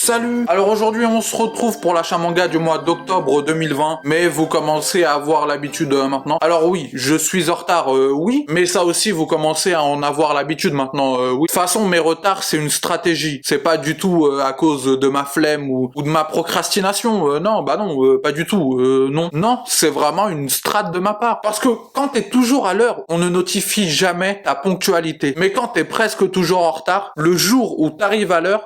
Salut! Alors aujourd'hui on se retrouve pour l'achat manga du mois d'octobre 2020, mais vous commencez à avoir l'habitude maintenant. Alors oui, je suis en retard, oui, mais ça aussi vous commencez à en avoir l'habitude maintenant, oui. De toute façon mes retards c'est une stratégie, c'est pas du tout à cause de ma flemme ou de ma procrastination, non, bah non, pas du tout, non. Non, c'est vraiment une strate de ma part. Parce que quand t'es toujours à l'heure, on ne notifie jamais ta ponctualité. Mais quand t'es presque toujours en retard, le jour où t'arrives à l'heure,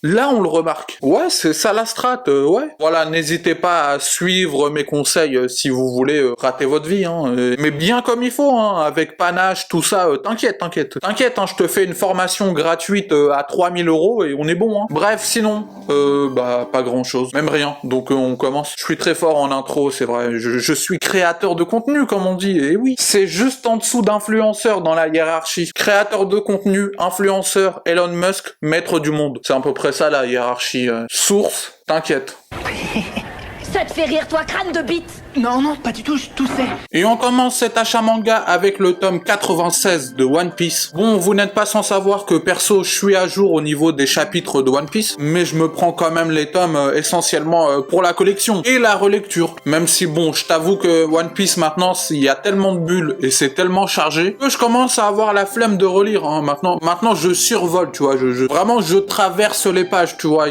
Là, on le remarque. Ouais, c'est ça la strat, ouais. Voilà, n'hésitez pas à suivre mes conseils si vous voulez rater votre vie, hein. Mais bien comme il faut, hein, avec panache, tout ça, t'inquiète, hein, je te fais une formation gratuite à 3000 € et on est bon, hein. Bref, sinon, bah, pas grand chose, même rien. Donc on commence. Je suis très fort en intro, c'est vrai. Je suis créateur de contenu, comme on dit, et oui. C'est juste en dessous d'influenceur dans la hiérarchie. Créateur de contenu, influenceur, Elon Musk, maître du monde. C'est à peu près ça la hiérarchie. Source, t'inquiète. Ça te fait rire toi, crâne de bite? Non, pas du tout, tout sais. Et on commence cet achat manga avec le tome 96 de One Piece. Bon, vous n'êtes pas sans savoir que perso, je suis à jour au niveau des chapitres de One Piece, mais je me prends quand même les tomes essentiellement pour la collection et la relecture. Même si bon, je t'avoue que One Piece maintenant, il y a tellement de bulles et c'est tellement chargé que je commence à avoir la flemme de relire, hein. Maintenant je survole, tu vois, vraiment je traverse les pages, tu vois,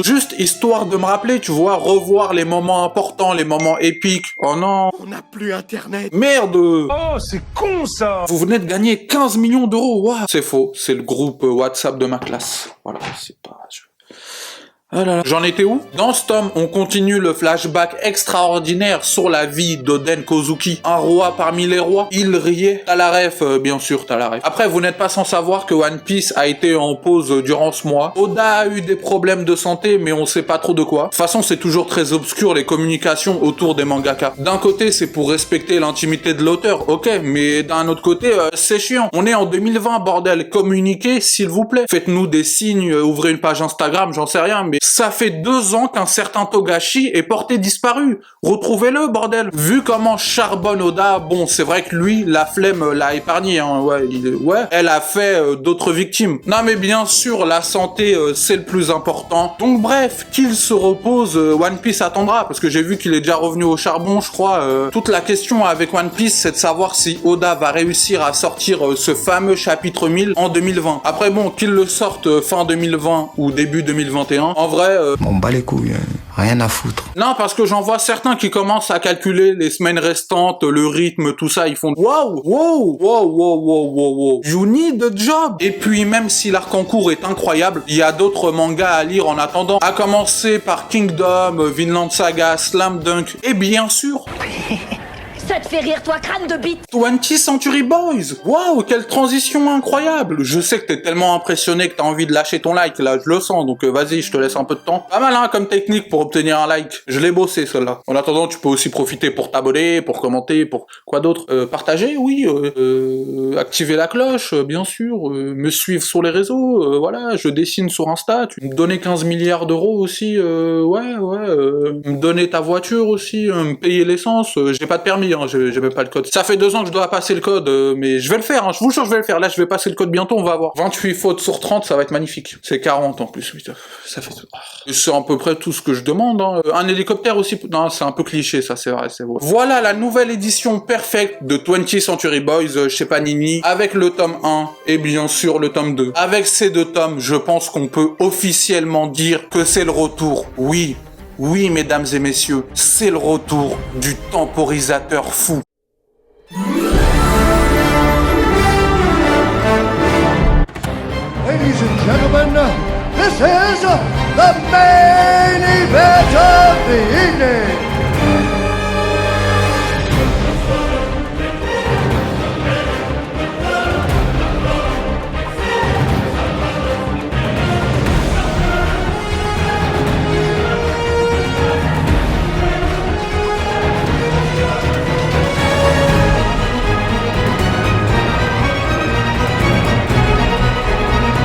juste histoire de me rappeler, tu vois, revoir les moments importants, les moments épiques. Oh non. On n'a plus internet. Merde. Oh, c'est con ça. Vous venez de gagner 15 millions d'euros. Waouh. C'est faux, c'est le groupe WhatsApp de ma classe. Voilà, c'est pas... Ah là là. J'en étais où? Dans ce tome, on continue le flashback extraordinaire sur la vie d'Oden Kozuki, un roi parmi les rois. Il riait. T'as la ref, bien sûr, t'as la ref. Après, vous n'êtes pas sans savoir que One Piece a été en pause durant ce mois. Oda a eu des problèmes de santé, mais on sait pas trop de quoi. De toute façon, c'est toujours très obscur les communications autour des mangaka. D'un côté, c'est pour respecter l'intimité de l'auteur, ok, mais d'un autre côté, c'est chiant. On est en 2020, bordel. Communiquez, s'il vous plaît. Faites-nous des signes, ouvrez une page Instagram, j'en sais rien, mais ça fait 2 ans qu'un certain Togashi est porté disparu. Retrouvez-le, bordel. Vu comment charbonne Oda, bon, c'est vrai que lui, la flemme l'a épargné, hein. Ouais, elle a fait d'autres victimes. Non, mais bien sûr, la santé, c'est le plus important. Donc bref, qu'il se repose, One Piece attendra, parce que j'ai vu qu'il est déjà revenu au charbon, je crois. Toute la question avec One Piece, c'est de savoir si Oda va réussir à sortir ce fameux chapitre 1000 en 2020. Après, bon, qu'il le sorte fin 2020 ou début 2021, en vrai, on bat les couilles, rien à foutre. Non, parce que j'en vois certains qui commencent à calculer les semaines restantes, le rythme, tout ça, ils font wow, you need a job. Et puis même si l'arc en cours est incroyable, il y a d'autres mangas à lire en attendant, à commencer par Kingdom, Vinland Saga, Slam Dunk, et bien sûr... Ça te fait rire toi, crâne de bite? 20th Century Boys. Waouh, quelle transition incroyable. Je sais que t'es tellement impressionné que t'as envie de lâcher ton like, là, je le sens, donc vas-y, je te laisse un peu de temps. Pas mal, hein, comme technique pour obtenir un like. Je l'ai bossé, celle-là. En attendant, tu peux aussi profiter pour t'abonner, pour commenter, pour quoi d'autre, partager, oui, activer la cloche, bien sûr, me suivre sur les réseaux, voilà, je dessine sur Insta, tu me donner 15 milliards d'euros aussi, me donner ta voiture aussi, me payer l'essence, j'ai pas de permis, hein, j'ai même pas le code. Ça fait 2 ans que je dois passer le code, mais je vais le faire, hein, je vous jure, je vais le faire. Là, je vais passer le code bientôt, on va voir. 28 fautes sur 30, ça va être magnifique. C'est 40 en plus, putain. Ça fait... C'est à peu près tout ce que je demande, hein. Un hélicoptère aussi, non, c'est un peu cliché, ça, c'est vrai, c'est vrai. Voilà la nouvelle édition parfaite de 20th Century Boys chez Panini, avec le tome 1 et bien sûr le tome 2. Avec ces 2 tomes, je pense qu'on peut officiellement dire que c'est le retour. Oui, mesdames et messieurs, c'est le retour du temporisateur fou. Ladies and gentlemen, this is the main event of the evening.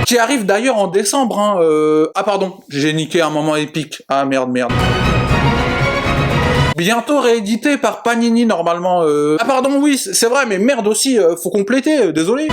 Qui arrive d'ailleurs en décembre, hein, Ah pardon, j'ai niqué un moment épique. Ah merde. Bientôt réédité par Panini normalement. Ah pardon, oui, c'est vrai, mais merde aussi, faut compléter, désolé.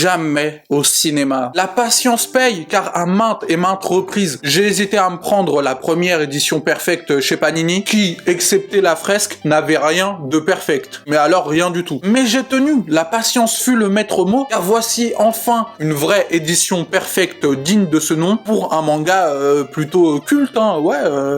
jamais au cinéma. La patience paye, car à maintes et maintes reprises, j'ai hésité à me prendre la première édition perfecte chez Panini, qui, excepté la fresque, n'avait rien de perfect. Mais alors rien du tout. Mais j'ai tenu, la patience fut le maître mot, car voici enfin une vraie édition perfecte digne de ce nom pour un manga plutôt culte, hein,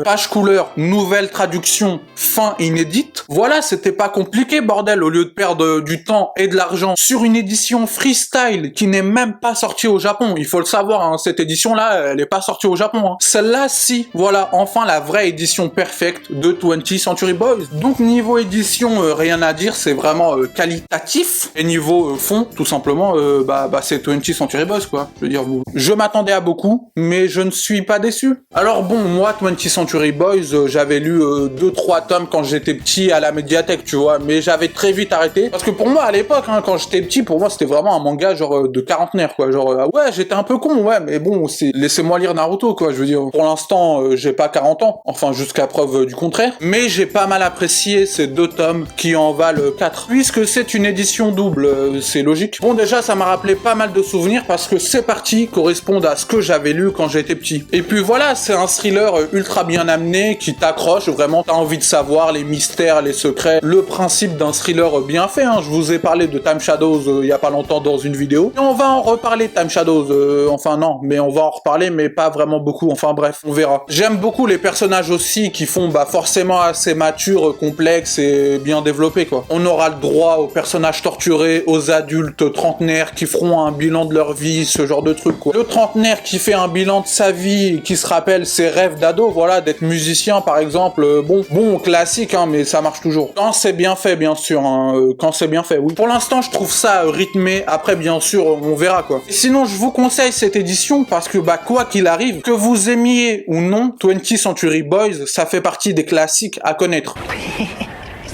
page couleur, nouvelle traduction, fin inédite. Voilà, c'était pas compliqué, bordel, au lieu de perdre du temps et de l'argent sur une édition freestyle qui n'est même pas sortie au Japon. Il faut le savoir, hein, cette édition-là, elle est pas sortie au Japon. Hein. Celle-là, si, voilà, enfin la vraie édition perfecte de 20th Century Boys. Donc niveau édition, rien à dire, c'est vraiment qualitatif. Et niveau fond, tout simplement, c'est 20th Century Boys, quoi. Je veux dire, je m'attendais à beaucoup, mais je ne suis pas déçu. Alors bon, moi, 20th Century Boys, j'avais lu 2-3 tomes quand j'étais petit à la médiathèque, tu vois, mais j'avais très vite arrêté. Parce que pour moi, à l'époque, hein, quand j'étais petit, pour moi, c'était vraiment un manga genre de quarantenaire, quoi. Genre, ouais, j'étais un peu con, ouais, mais bon, laissez-moi lire Naruto, quoi. Je veux dire, pour l'instant, j'ai pas 40 ans, enfin, jusqu'à preuve du contraire. Mais j'ai pas mal apprécié ces 2 tomes qui en valent 4. Puisque c'est une édition double, c'est logique. Bon, déjà, ça m'a rappelé pas mal de souvenirs parce que ces parties correspondent à ce que j'avais lu quand j'étais petit. Et puis voilà, c'est un thriller ultra bien amené qui t'accroche, vraiment, t'as envie de savoir les mystères, les secrets, le principe d'un thriller bien fait, hein. Je vous ai parlé de Time Shadows il y a pas longtemps dans une vidéo. Et on va en reparler de Time Shadows, enfin non, mais on va en reparler, mais pas vraiment beaucoup, enfin bref, on verra. J'aime beaucoup les personnages aussi qui font forcément assez matures, complexes et bien développés, quoi. On aura le droit aux personnages torturés, aux adultes trentenaires qui feront un bilan de leur vie, ce genre de truc, quoi. Le trentenaire qui fait un bilan de sa vie, qui se rappelle ses rêves d'ado, voilà, d'être musicien par exemple, bon, classique, hein, mais ça marche toujours. Quand c'est bien fait, bien sûr, hein, quand c'est bien fait, oui. Pour l'instant, je trouve ça rythmé, après, bien sûr, on verra, quoi. Et sinon, je vous conseille cette édition parce que, quoi qu'il arrive, que vous aimiez ou non, 20th Century Boys, ça fait partie des classiques à connaître.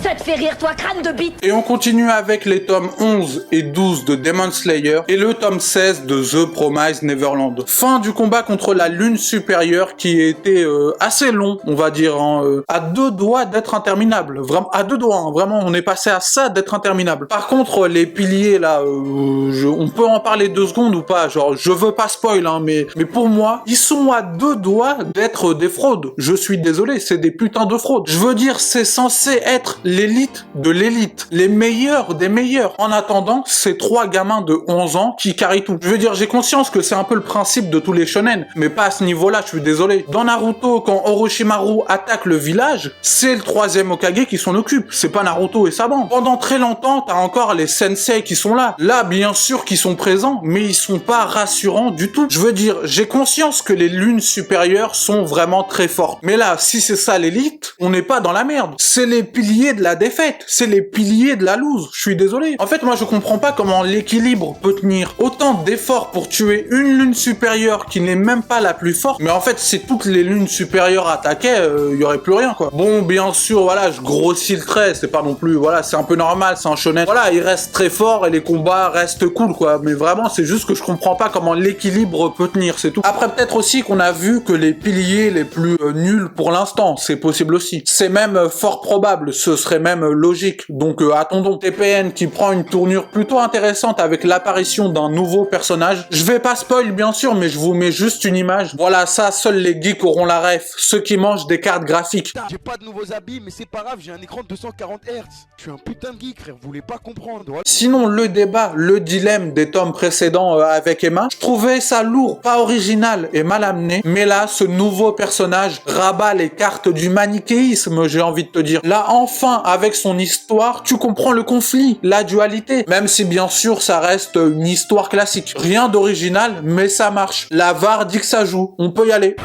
Ça te fait rire, toi, crâne de bite? Et on continue avec les tomes 11 et 12 de Demon Slayer et le tome 16 de The Promised Neverland. Fin du combat contre la lune supérieure qui était assez long, on va dire, hein, à 2 doigts d'être interminable. Vraiment, à 2 doigts, hein, vraiment, on est passé à ça d'être interminable. Par contre, les piliers, là, on peut en parler 2 secondes ou pas? Genre, je veux pas spoil, hein, mais pour moi, ils sont à 2 doigts d'être des fraudes. Je suis désolé, c'est des putains de fraudes. Je veux dire, c'est censé être l'élite de l'élite, les meilleurs des meilleurs. En attendant, c'est 3 gamins de 11 ans qui carrient tout. Je veux dire, j'ai conscience que c'est un peu le principe de tous les shonen, mais pas à ce niveau-là, je suis désolé. Dans Naruto, quand Orochimaru attaque le village, c'est le 3e Hokage qui s'en occupe, c'est pas Naruto et sa bande. Pendant très longtemps, t'as encore les sensei qui sont là. Là, bien sûr qu'ils sont présents, mais ils sont pas rassurants du tout. Je veux dire, j'ai conscience que les lunes supérieures sont vraiment très fortes. Mais là, si c'est ça l'élite, on n'est pas dans la merde. C'est les piliers de la défaite, c'est les piliers de la loose, je suis désolé. En fait, moi je comprends pas comment l'équilibre peut tenir autant d'efforts pour tuer une lune supérieure qui n'est même pas la plus forte, mais en fait si toutes les lunes supérieures attaquaient, y aurait plus rien, quoi. Bon, bien sûr, voilà, je grossis le trait, c'est pas non plus, voilà, c'est un peu normal, c'est un shonen. Voilà, il reste très fort et les combats restent cool, quoi, mais vraiment c'est juste que je comprends pas comment l'équilibre peut tenir, c'est tout. Après peut-être aussi qu'on a vu que les piliers les plus nuls pour l'instant, c'est possible aussi. C'est même fort probable, ce serait même logique, donc attendons. TPN qui prend une tournure plutôt intéressante avec l'apparition d'un nouveau personnage. Je vais pas spoil bien sûr, mais je vous mets juste une image. Voilà, ça, seuls les geeks auront la ref, ceux qui mangent des cartes graphiques. J'ai pas de nouveaux habits, mais c'est pas grave, j'ai un écran de 240 Hz. Je suis un putain de geek, frère, vous voulez pas comprendre. Ouais. Sinon, le débat, le dilemme des tomes précédents avec Emma, je trouvais ça lourd, pas original et mal amené, mais là, ce nouveau personnage rabat les cartes du manichéisme, j'ai envie de te dire. Là, enfin, avec son histoire, tu comprends le conflit, la dualité, même si bien sûr ça reste une histoire classique. Rien d'original, mais ça marche. La VAR dit que ça joue, on peut y aller.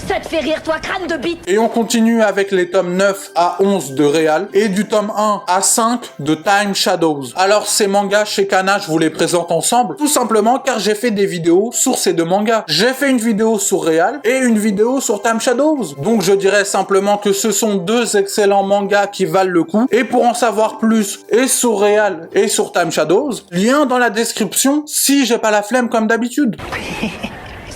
Ça te fait rire, toi, crâne de bite? Et on continue avec les tomes 9 à 11 de Real et du tome 1 à 5 de Time Shadows. Alors ces mangas chez Kana, je vous les présente ensemble, tout simplement car j'ai fait des vidéos sur ces 2 mangas. J'ai fait une vidéo sur Real et une vidéo sur Time Shadows. Donc je dirais simplement que ce sont 2 excellents mangas qui valent le coup. Et pour en savoir plus, et sur Real et sur Time Shadows, lien dans la description si j'ai pas la flemme comme d'habitude.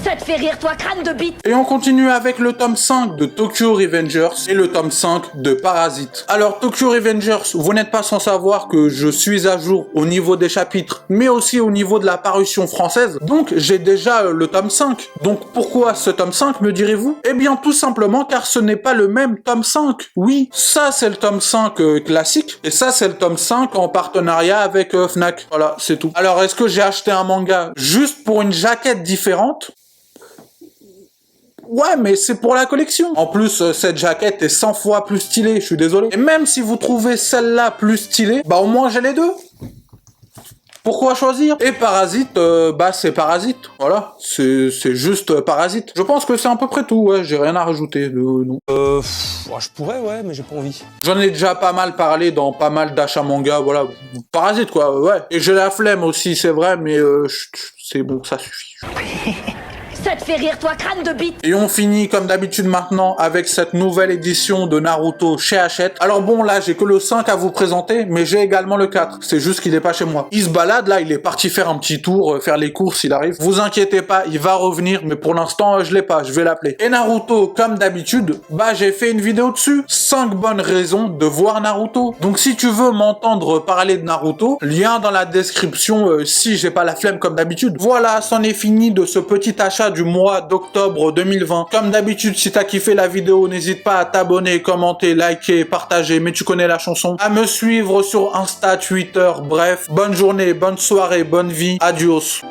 Ça te fait rire, toi, crâne de bite? Et on continue avec le tome 5 de Tokyo Revengers et le tome 5 de Parasite. Alors Tokyo Revengers, vous n'êtes pas sans savoir que je suis à jour au niveau des chapitres, mais aussi au niveau de la parution française. Donc j'ai déjà le tome 5. Donc pourquoi ce tome 5, me direz-vous? Eh bien tout simplement car ce n'est pas le même tome 5. Oui, ça c'est le tome 5 classique, et ça c'est le tome 5 en partenariat avec Fnac. Voilà, c'est tout. Alors est-ce que j'ai acheté un manga juste pour une jaquette différente? Ouais, mais c'est pour la collection. En plus, cette jaquette est 100 fois plus stylée, je suis désolé. Et même si vous trouvez celle-là plus stylée, bah au moins j'ai les deux. Pourquoi choisir? Et Parasite, bah c'est Parasite, voilà, c'est juste Parasite. Je pense que c'est à peu près tout, ouais, j'ai rien à rajouter, non. Je pourrais, ouais, mais j'ai pas envie. J'en ai déjà pas mal parlé dans pas mal d'achats manga, voilà, Parasite quoi, ouais. Et j'ai la flemme aussi, c'est vrai, mais c'est bon, ça suffit. Ça te fait rire, toi, crâne de bite? Et on finit comme d'habitude maintenant avec cette nouvelle édition de Naruto chez Hachette. Alors bon, là j'ai que le 5 à vous présenter, mais j'ai également le 4. C'est juste qu'il est pas chez moi. Il se balade là, il est parti faire un petit tour, faire les courses, il arrive. Vous inquiétez pas, il va revenir, mais pour l'instant je l'ai pas, je vais l'appeler. Et Naruto, comme d'habitude, bah j'ai fait une vidéo dessus. 5 bonnes raisons de voir Naruto. Donc si tu veux m'entendre parler de Naruto, lien dans la description si j'ai pas la flemme comme d'habitude. Voilà, c'en est fini de ce petit achat du mois d'octobre 2020. Comme d'habitude, si t'as kiffé la vidéo, n'hésite pas à t'abonner, commenter, liker, partager, mais tu connais la chanson. À me suivre sur Insta, Twitter, bref. Bonne journée, bonne soirée, bonne vie. Adios.